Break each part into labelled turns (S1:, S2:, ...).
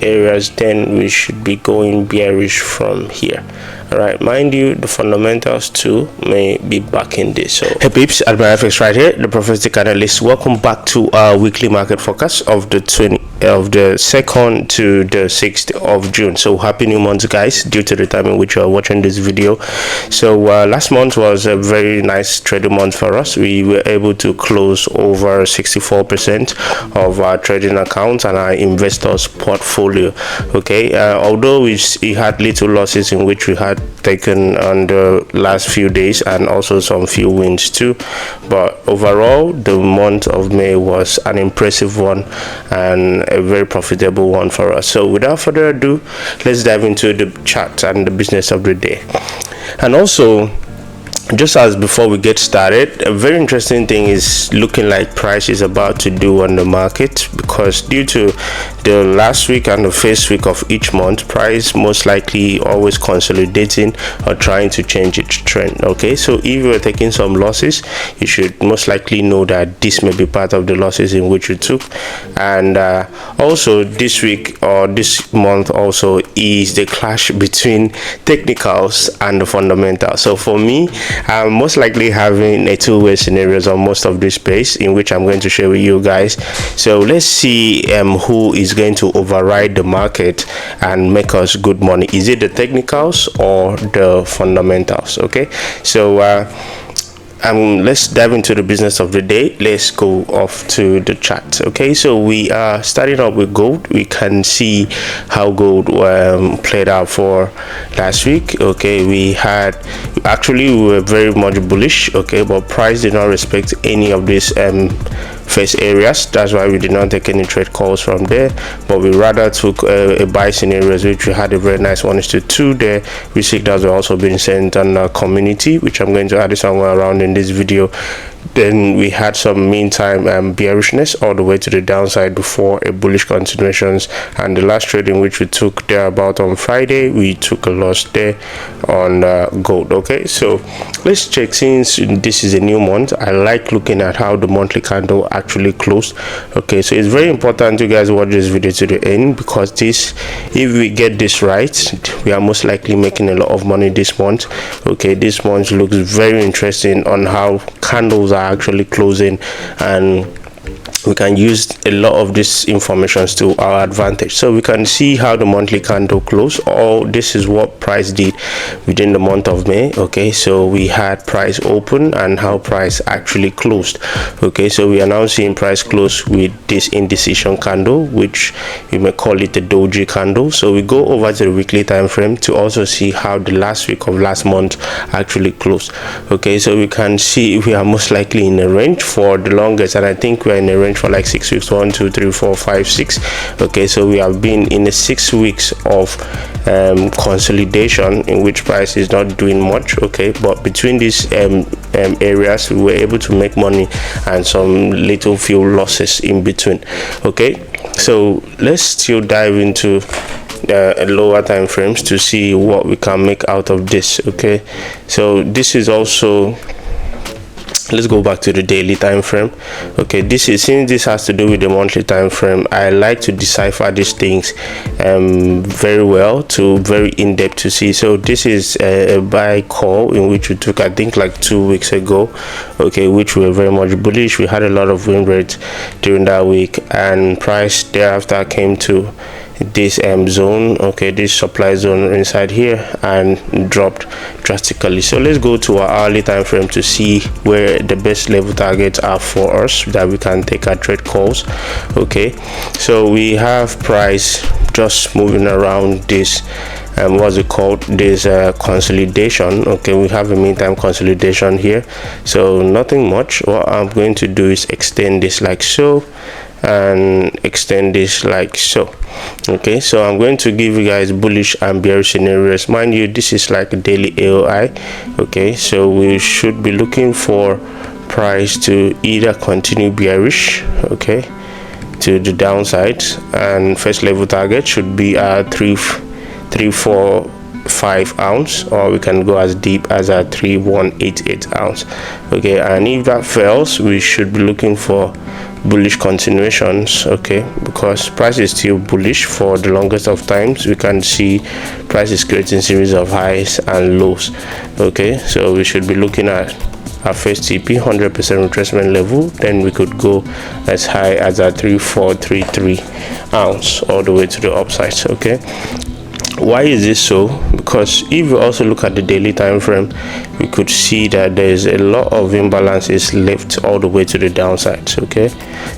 S1: areas, then we should be going bearish from here. All right, mind you, the fundamentals too may be backing this. So hey peeps, FOREX right here, the prophetic analyst. Welcome back to our weekly market forecast of the 2nd to the 6th of June. So happy new month, guys, due to the time in which you are watching this video. So last month was a very nice trading month for us. We were able to close over 64% of our trading accounts and our investors portfolio. Okay, although we had little losses in which we had taken on the last few days, and also some few wins too, but overall the month of May was an impressive one and a very profitable one for us. So without further ado, let's dive into the chart and the business of the day. And also, just as before we get started, a very interesting thing is looking like price is about to do on the market, because due to the last week and the first week of each month, price most likely always consolidating or trying to change its trend. Okay, so if you are taking some losses, you should most likely know that this may be part of the losses in which you took. And also this week or this month also is the clash between technicals and the fundamentals. So for me, I'm most likely having a two-way scenarios on most of this space, in which I'm going to share with you guys. So let's see who is going to override the market and make us good money. Is it the technicals or the fundamentals? Okay, so let's dive into the business of the day. Let's go off to the chart. Okay, so we are starting up with gold. We can see how gold played out for last week. Okay, we were very much bullish. Okay, but price did not respect any of these first areas. That's why we did not take any trade calls from there, but we rather took a buy scenarios, which we had a very nice 1:2 there. We see that were also being sent on our community, which I'm going to add somewhere around in this video. Then we had some meantime bearishness all the way to the downside before a bullish continuations, and the last trade in which we took there about on Friday, we took a loss there on gold. Okay, so let's check. Since this is a new month, I like looking at how the monthly candle actually closed. Okay, so it's very important you guys watch this video to the end, because if we get this right, we are most likely making a lot of money this month. Okay, this month looks very interesting on how candles are actually closing, and we can use a lot of this information to our advantage. So we can see how the monthly candle closed. This is what price did within the month of May. Okay, so we had price open and how price actually closed. Okay, so we are now seeing price close with this indecision candle, which you may call it the doji candle. So we go over to the weekly time frame to also see how the last week of last month actually closed. Okay, so we can see we are most likely in a range for the longest, and I think we're in a range for like 6 weeks. 1 2 3 4 5 6. Okay, so we have been in the 6 weeks of consolidation in which price is not doing much. Okay, but between these areas, we were able to make money and some little few losses in between. Okay, so let's still dive into lower time frames to see what we can make out of this. Okay, so this is also, let's go back to the daily time frame. Okay, since this has to do with the monthly time frame, I like to decipher these things very well, very in-depth to see. So this is a buy call in which we took, I think, like 2 weeks ago. Okay, which we were very much bullish. We had a lot of win rates during that week, and price thereafter came to this zone, okay, this supply zone inside here, and dropped drastically. So let's go to our hourly time frame to see where the best level targets are for us that we can take our trade calls. Okay, so we have price just moving around this what's it called, this consolidation. Okay, we have a meantime consolidation here, so nothing much. What I'm going to do is extend this like so and extend this like so. Okay, so I'm going to give you guys bullish and bearish scenarios. Mind you, this is like a daily AOI. Okay, so we should be looking for price to either continue bearish, okay, to the downside, and first level target should be at 345 ounce, or we can go as deep as a 3188 ounce. Okay, and if that fails, we should be looking for bullish continuations, okay, because price is still bullish for the longest of times. We can see price is creating series of highs and lows, okay. So we should be looking at our first TP 100% retracement level, then we could go as high as a 3433 ounce all the way to the upside, okay. Why is this so? Because if you also look at the daily time frame, we could see that there's a lot of imbalances left all the way to the downside, okay.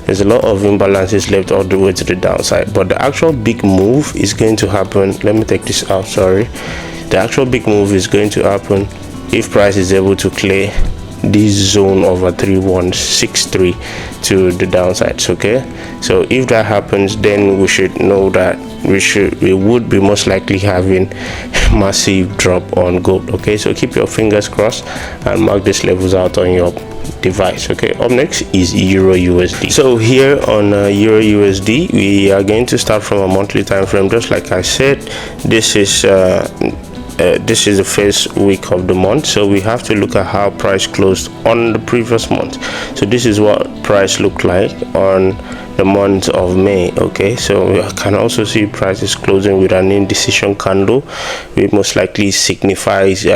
S1: There's a lot of imbalances left all the way to the downside, but the actual big move is going to happen. Let me take this out, sorry. The actual big move is going to happen if price is able to clear this zone over 3163 to the downsides, okay. So if that happens, then we should know that we would be most likely having massive drop on gold, okay. So keep your fingers crossed and mark these levels out on your device, okay. Up next is Euro USD. So here on Euro USD, we are going to start from a monthly time frame. Just like I said, this is the first week of the month, so we have to look at how price closed on the previous month. So this is what price looked like on the month of May, okay. So we can also see price is closing with an indecision candle, which most likely signifies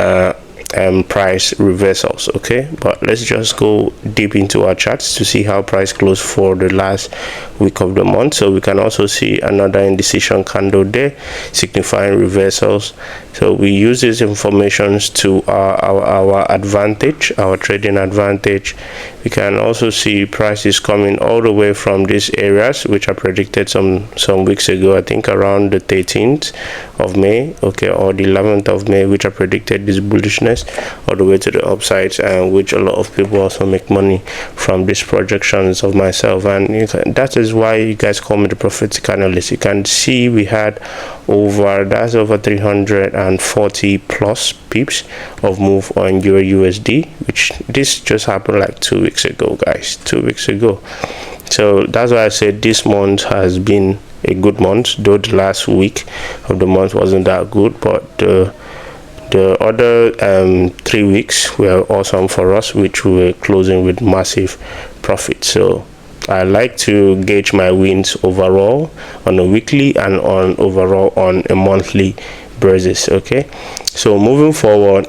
S1: price reversals, okay. But let's just go deep into our charts to see how price closed for the last week of the month. So we can also see another indecision candle there signifying reversals. So we use these informations to our advantage, our trading advantage. We can also see prices coming all the way from these areas, which I predicted some weeks ago, I think around the 13th of May, okay, or the 11th of May, which I predicted this bullishness all the way to the upsides, and which a lot of people also make money from these projections of myself. And that is why you guys call me the prophetic analyst. You can see we had over 340 plus pips of move on Euro USD, which this just happened like 2 weeks ago, guys, 2 weeks ago. So that's why I said this month has been a good month, though the last week of the month wasn't that good, but the other 3 weeks were awesome for us, which we were closing with massive profit. So I like to gauge my wins overall on a weekly and on overall on a monthly basis, okay. So moving forward,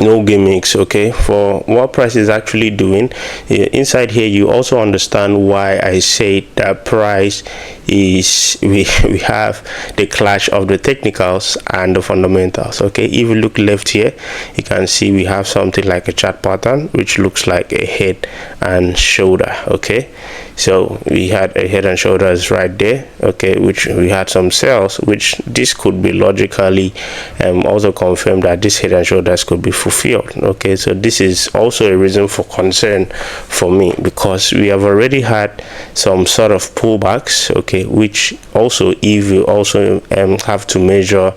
S1: no gimmicks, okay. For what price is actually doing inside here, you also understand why I say that price is we have the clash of the technicals and the fundamentals, okay. If you look left here, you can see we have something like a chart pattern which looks like a head and shoulder, okay. So we had a head and shoulders right there, okay, which we had some sales, which this could be logically also confirmed that this head and shoulders could be fulfilled, okay. So this is also a reason for concern for me, because we have already had some sort of pullbacks, okay, which also, if you also have to measure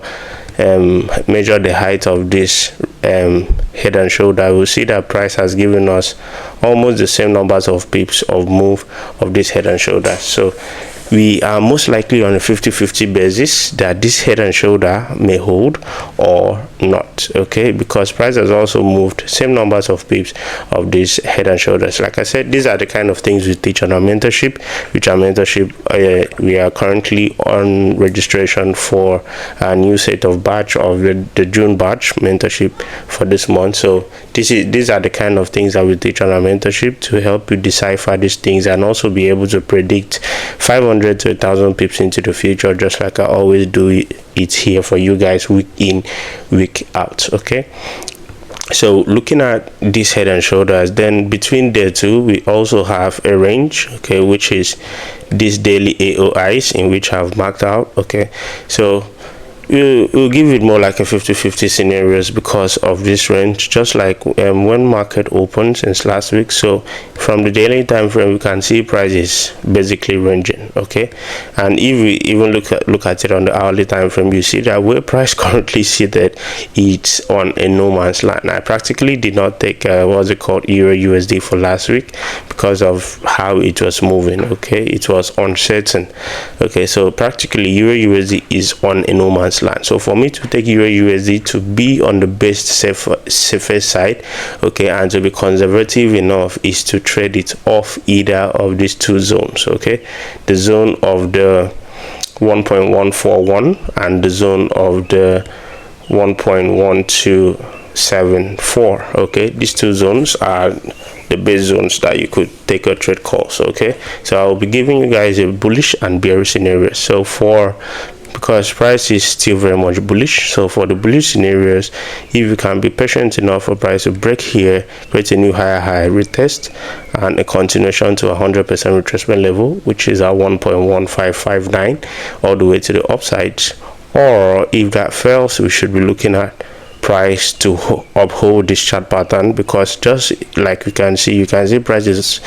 S1: the height of this head and shoulder, we'll see that price has given us almost the same numbers of pips of move of this head and shoulder. So we are most likely on a 50-50 basis that this head and shoulder may hold or not, okay, because price has also moved same numbers of pips of these head and shoulders. Like I said, these are the kind of things we teach on our mentorship, which our mentorship we are currently on registration for a new set of batch of the June batch mentorship for this month. So these are the kind of things that we teach on our mentorship to help you decipher these things and also be able to predict 500 to 1,000 pips into the future, just like I always do it here for you guys, week in, week out, okay. So looking at this head and shoulders, then between the two we also have a range, okay, which is this daily AOIs in which I've marked out, okay. So we'll give it more like a 50-50 scenarios because of this range, just like when market opens since last week. So from the daily time frame, we can see prices basically ranging, okay. And if we even look at it on the hourly time frame, you see that where price currently seated, it's on a no man's land. I practically did not take what's it called, Euro USD for last week because of how it was moving, okay. It was uncertain, okay. So practically Euro USD is on a no man's promised land. So for me to take EURUSD to be on the best safer side, okay, and to be conservative enough, is to trade it off either of these two zones, okay, the zone of the 1.141 and the zone of the 1.1274. okay, these two zones are the base zones that you could take a trade calls. Okay, so I'll be giving you guys a bullish and bearish scenario. So because price is still very much bullish, so for the bullish scenarios, if you can be patient enough for price to break here, create a new higher high, retest, and a continuation to 100% retracement level, which is at 1.1559 all the way to the upside, or if that fails, we should be looking at price to uphold this chart pattern, because just like you can see price is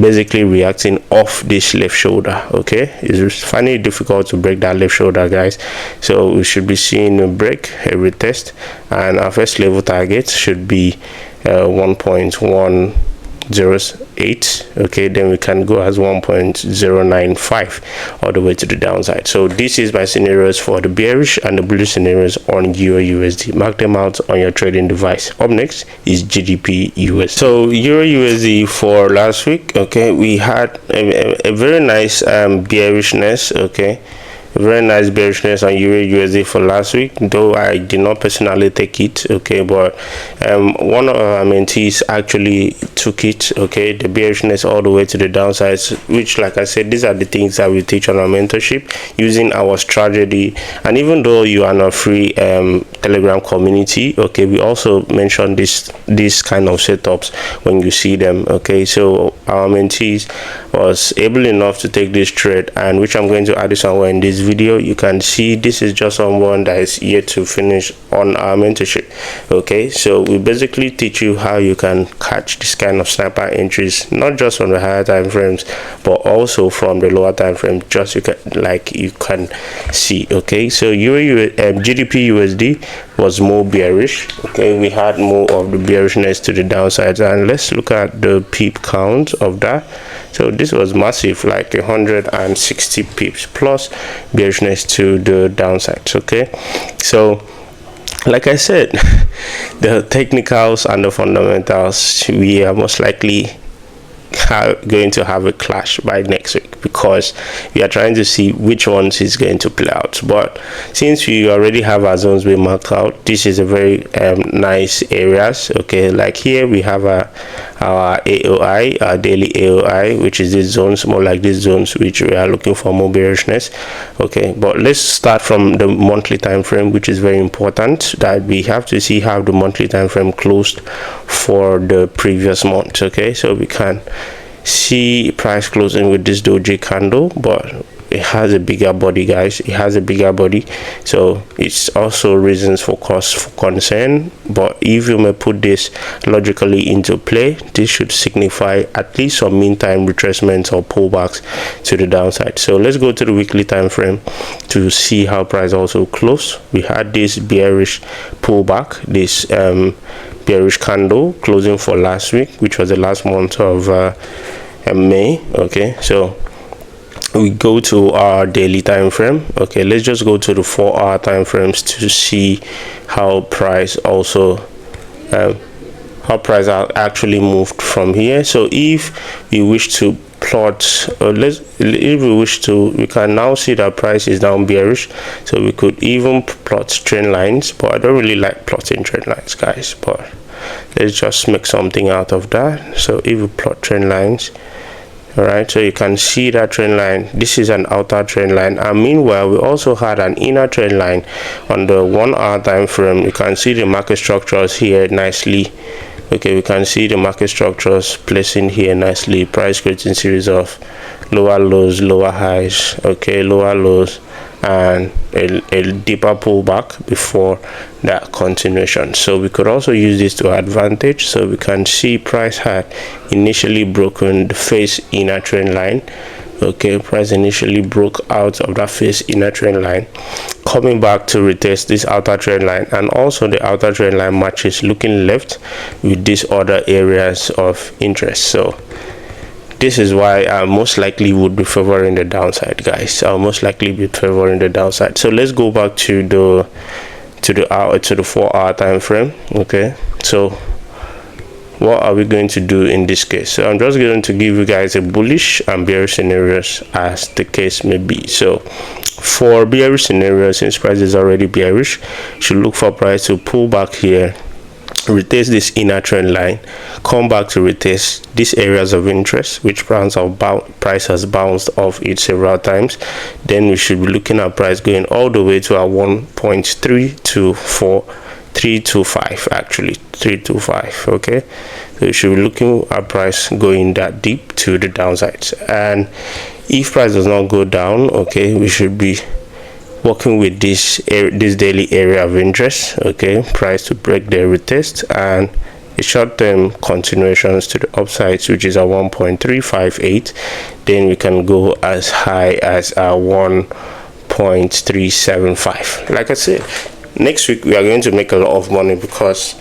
S1: basically reacting off this left shoulder. Okay, it's finding it difficult to break that left shoulder, guys. So we should be seeing a break, a retest, and our first level target should be 1.108. okay, then we can go as 1.095 all the way to the downside. So this is my scenarios for the bearish and the bullish scenarios on EURUSD. Mark them out on your trading device. Up next is GBPUSD. So EURUSD for last week, okay, we had a very nice bearishness, okay, very nice bearishness on EURUSD for last week, though I did not personally take it, okay, but one of our mentees actually took it, okay, the bearishness all the way to the downsides, which, like I said, these are the things that we teach on our mentorship using our strategy. And even though you are not free Telegram community, okay, we also mention this kind of setups when you see them, okay. So our mentees was able enough to take this trade, and which I'm going to add somewhere in this video. You can see this is just someone that is yet to finish on our mentorship, okay. So we basically teach you how you can catch this kind of sniper entries, not just from the higher time frames but also from the lower time frame, just you can see, okay. So GBPUSD was more bearish, okay. We had more of the bearishness to the downside, and let's look at the peep count of that. So this was massive, like 160 pips plus bearishness to the downsides, okay. So like I said, the technicals and the fundamentals, we are most likely going to have a clash by next week, because we are trying to see which ones is going to play out. But since we already have our zones being marked out, this is a very nice areas, okay. Like here we have our AOI, our daily AOI, which is these zones, more like these zones which we are looking for more bearishness, okay. But let's start from the monthly time frame, which is very important, that we have to see how the monthly time frame closed for the previous month, okay. So we can see price closing with this doji candle, but it has a bigger body, guys. It has a bigger body, so it's also reasons for cause for concern. But if you may put this logically into play, this should signify at least some meantime retracements or pullbacks to the downside. So let's go to the weekly time frame to see how price also closed. We had this bearish pullback, this bearish candle closing for last week, which was the last month of May, okay. So we go to our daily time frame, okay. Let's just go to the 4-hour time frames to see how price also actually moved from here. So if we wish to plot, we can now see that price is down bearish, so we could even plot trend lines, but I don't really like plotting trend lines, guys, but let's just make something out of that. So if we plot trend lines, all right, so you can see that trend line. This is an outer trend line, and meanwhile we also had an inner trend line on the 1-hour time frame. You can see the market structures here nicely, okay. We can see the market structures placing here nicely, price creating series of lower lows, lower highs, okay, lower lows, and a deeper pullback before that continuation. So we could also use this to our advantage. So we can see price had initially broken the face inner trend line, okay. Price initially broke out of that face inner trend line, coming back to retest this outer trend line, and also the outer trend line matches looking left with these other areas of interest. So this is why I most likely would be favoring the downside, guys. I'll most likely be favoring the downside. So let's go back to the 4 hour time frame. Okay, so what are we going to do in this case? So I'm just going to give you guys a bullish and bearish scenarios as the case may be. So for bearish scenarios, since price is already bearish, you should look for price to pull back here, retest this inner trend line, come back to retest these areas of interest which price has bounced off it several times. Then we should be looking at price going all the way to our 1.325, actually 325. Okay, so you should be looking at price going that deep to the downside, and if price does not go down, okay, we should be working with this daily area of interest. Okay, price to break the retest and a short-term continuations to the upsides, which is a 1.358. Then we can go as high as a 1.375. like I said, next week we are going to make a lot of money, because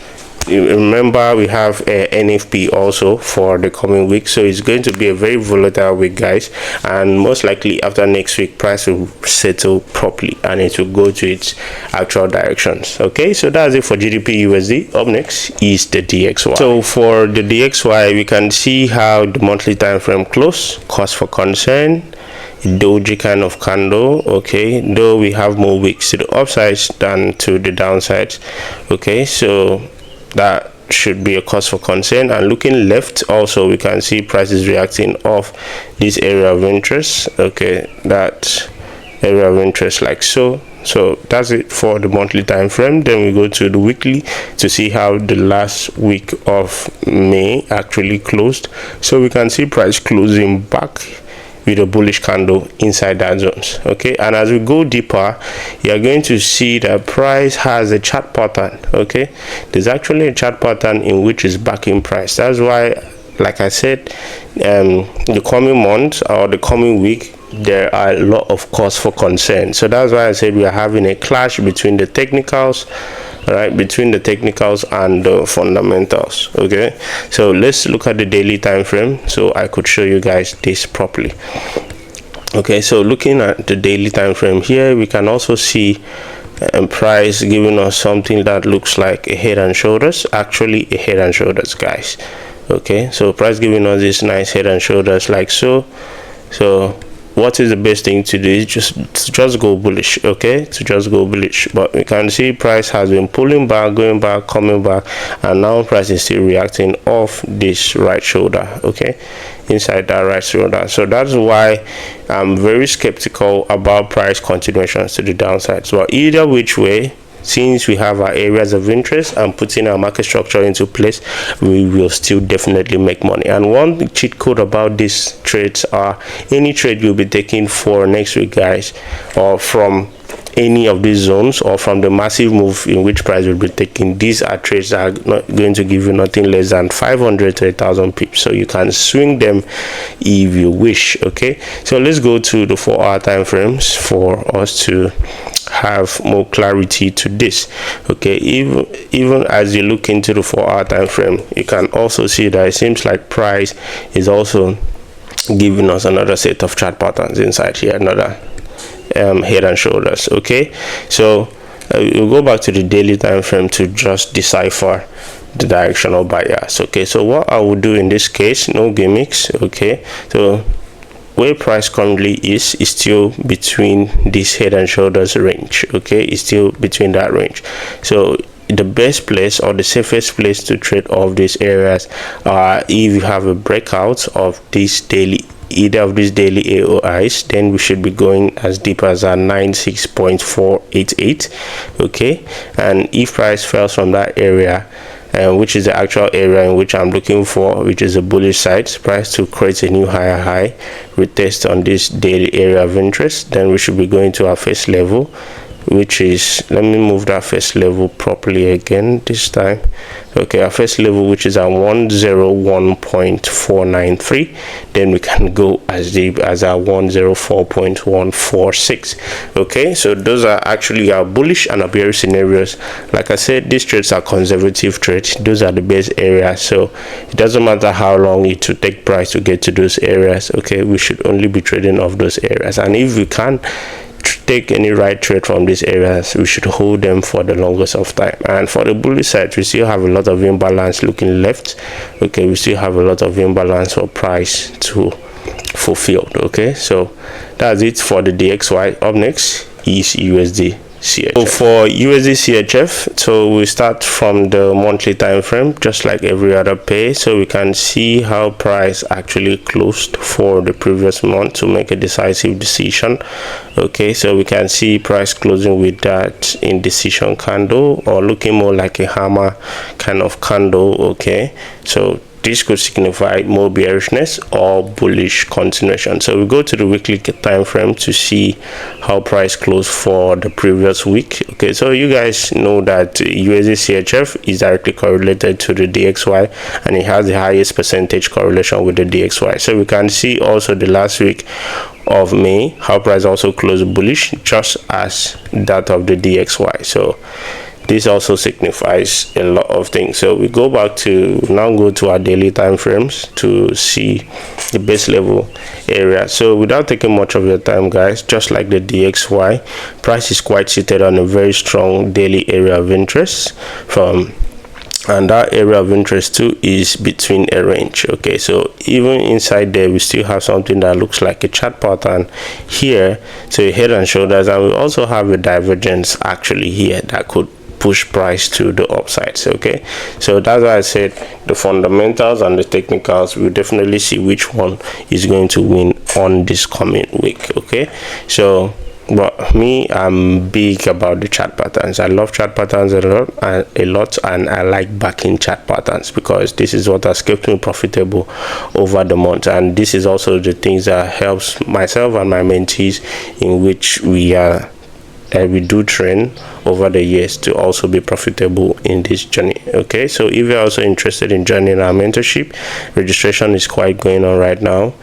S1: remember we have a NFP also for the coming week, so it's going to be a very volatile week, guys, and most likely after next week price will settle properly and it will go to its actual directions. Okay, so that's it for GBP USD. Up next is the DXY. So for the DXY, we can see how the monthly time frame close, cause for concern, doji kind of candle. Okay, though we have more wicks to the upsides than to the downsides. Okay, so that should be a cause for concern. And looking left also, we can see prices reacting off this area of interest. Okay, that area of interest like so. So that's it for the monthly time frame. Then we go to the weekly to see how the last week of May actually closed. So we can see price closing back with a bullish candle inside that zones. Okay, and as we go deeper, you are going to see that price has a chart pattern. Okay, there's actually a chart pattern in which is backing price. That's why, like I said, the coming month or the coming week, there are a lot of cause for concern. So that's why I said we are having a clash between the technicals, right, between the technicals and the fundamentals. Okay, so let's look at the daily time frame so I could show you guys this properly. Okay, so looking at the daily time frame here, we can also see price giving us something that looks like a head and shoulders, actually a head and shoulders, guys. Okay, so price giving us this nice head and shoulders like so. So what is the best thing to do is just go bullish. Okay, to just go bullish. But we can see price has been pulling back, going back, coming back, and now price is still reacting off this right shoulder. Okay, inside that right shoulder. So that's why I'm very skeptical about price continuations to the downside. So either which way, since we have our areas of interest and putting our market structure into place, we will still definitely make money. And one cheat code about these trades are any trade you'll be taking for next week, guys, or from any of these zones or from the massive move in which price will be taking, these are trades that are not going to give you nothing less than 500 to 1,000 pips, so you can swing them if you wish. Okay, so let's go to the 4 hour time frames for us to have more clarity to this. Okay, even as you look into the 4 hour time frame, you can also see that it seems like price is also giving us another set of chart patterns inside here, another head and shoulders. Okay, so we'll go back to the daily time frame to just decipher the directional bias. Okay, so what I will do in this case, no gimmicks. Okay, so where price currently is still between this head and shoulders range. Okay, it's still between that range. So the best place or the safest place to trade off these areas are if you have a breakout of this daily, either of these daily AOIs, then we should be going as deep as a 96.488. okay, and if price falls from that area, which is the actual area in which I'm looking for, which is a bullish side, price to create a new higher high, retest on this daily area of interest, then we should be going to our first level, which is, let me move that first level properly again this time. Okay, our first level, which is at 101.493, then we can go as deep as our 104.146. okay, so those are actually our bullish and our bearish scenarios. Like I said, these trades are conservative trades. Those are the best areas, so it doesn't matter how long it will take price to get to those areas. Okay, we should only be trading off those areas, and if we can't take any right trade from these areas, we should hold them for the longest of time. And for the bullish side, we still have a lot of imbalance looking left. Okay, we still have a lot of imbalance for price to fulfill. Okay, so that's it for the DXY. Up next is USD CHF. So for USD CHF, so we start from the monthly time frame, just like every other pair, so we can see how price actually closed for the previous month to make a decisive decision. Okay, so we can see price closing with that indecision candle, or looking more like a hammer kind of candle. Okay, so this could signify more bearishness or bullish continuation. So we go to the weekly time frame to see how price closed for the previous week. Okay, so you guys know that USD CHF is directly correlated to the DXY, and it has the highest percentage correlation with the DXY. So we can see also the last week of May how price also closed bullish, just as that of the DXY. So this also signifies a lot of things. So we go back to go to our daily time frames to see the base level area. So without taking much of your time, guys, just like the DXY, price is quite seated on a very strong daily area of interest and that area of interest too is between a range. Okay, so even inside there we still have something that looks like a chart pattern here, so a head and shoulders, and we also have a divergence actually here that could push price to the upsides. Okay, so that's why I said the fundamentals and the technicals, we'll definitely see which one is going to win on this coming week. Okay, so but me, I'm big about the chart patterns. I love chart patterns a lot, and I like backing chart patterns because this is what has kept me profitable over the month, and this is also the things that helps myself and my mentees, in which we do train over the years to also be profitable in this journey. Okay, so if you're also interested in joining our mentorship, registration is quite going on right now.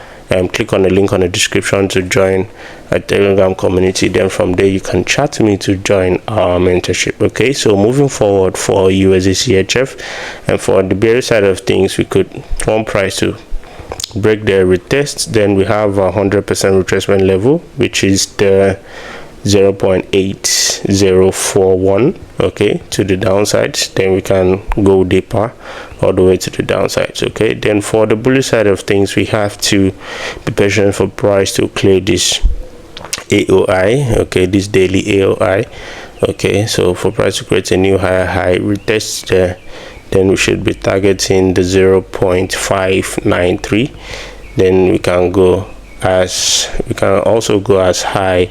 S1: Click on the link on the description to join a Telegram community. Then from there you can chat to me to join our mentorship. Okay, so moving forward for USD CHF, and for the bearish side of things, we could want price to break the retest. Then we have a 100% retracement level, which is the 0.8041, okay, to the downside. Then we can go deeper all the way to the downsides. Okay, then for the bullish side of things, we have to be patient for price to clear this AOI, okay, this daily AOI. Okay, so for price to create a new higher high, retest there, then we should be targeting the 0.593. then we can also go as high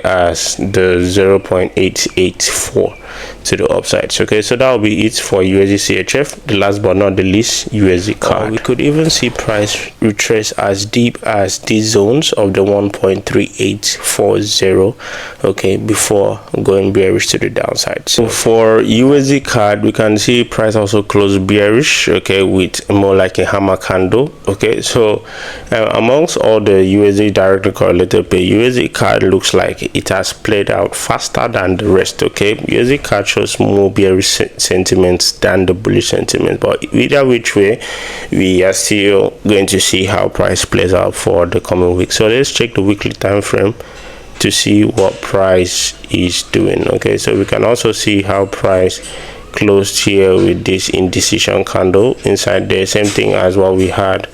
S1: as the 0.884 to the upsides. Okay, so that will be it for USD CHF. The last but not the least, USD CAD. We could even see price retrace as deep as these zones of the 1.3840, okay, before going bearish to the downside. So for USD CAD, we can see price also close bearish, okay, with more like a hammer candle. Okay, so amongst all the USD directly correlated pair, USD CAD looks like it has played out faster than the rest. Okay, USD CAD shows more bearish sentiments than the bullish sentiment, but either which way, we are still going to see how price plays out for the coming week. So let's check the weekly time frame to see what price is doing. Okay, so we can also see how price closed here with this indecision candle inside there, same thing as what we had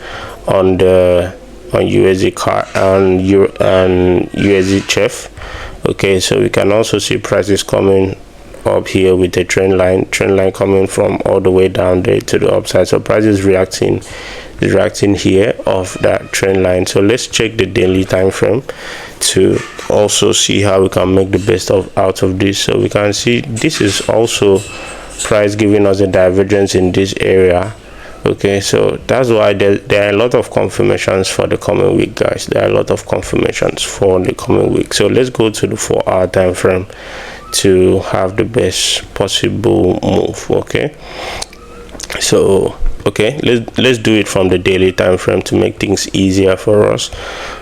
S1: on USD CAD and Usdchf. Okay, so we can also see prices coming up here with a trend line coming from all the way down there to the upside. So price is reacting here off that trend line. So let's check the daily time frame to also see how we can make the best out of this. So we can see this is also price giving us a divergence in this area. Okay, so that's why there are a lot of confirmations for the coming week, guys. There are a lot of confirmations for the coming week. So let's go to the 4-hour time frame to have the best possible move. Okay, so okay, let's do it from the daily time frame to make things easier for us.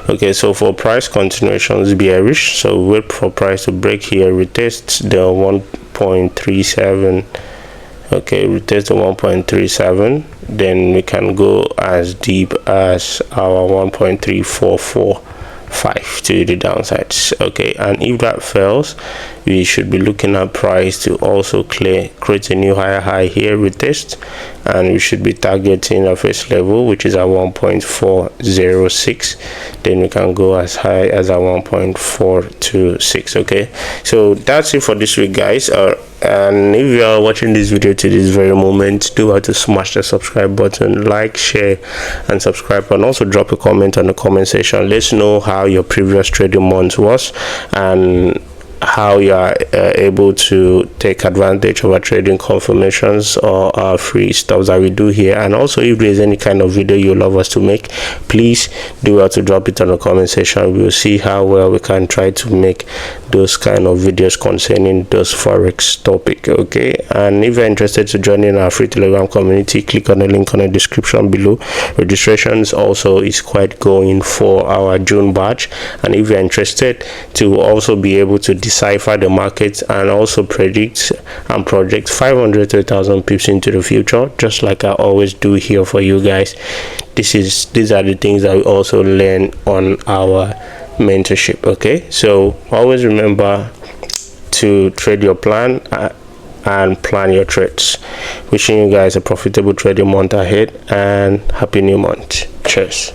S1: Okay, so for price continuations bearish, so wait for price to break here, retest the 1.37. okay, retest the 1.37, then we can go as deep as our 1.3445 to the downsides. Okay, and if that fails, we should be looking at price to also create a new higher high here, retest, and we should be targeting our first level, which is at 1.406. then we can go as high as at 1.426. okay, so that's it for this week, guys. And if you are watching this video to this very moment, do have to smash the subscribe button, like, share and subscribe, and also drop a comment on the comment section. Let's know how your previous trading month was and how you are able to take advantage of our trading confirmations or our free stuff that we do here. And also, if there is any kind of video you love us to make, please do have to drop it on the comment section. We'll see how well we can try to make those kind of videos concerning those forex topic. Okay, and if you're interested to join in our free Telegram community, click on the link on the description below. Registrations also is quite going for our June batch, and if you're interested to also be able to decipher the markets and also predict and project 500 to 1,000 pips into the future, just like I always do here for you guys, these are the things that we also learn on our mentorship. Okay, so always remember to trade your plan and plan your trades. Wishing you guys a profitable trading month ahead and happy new month. Cheers.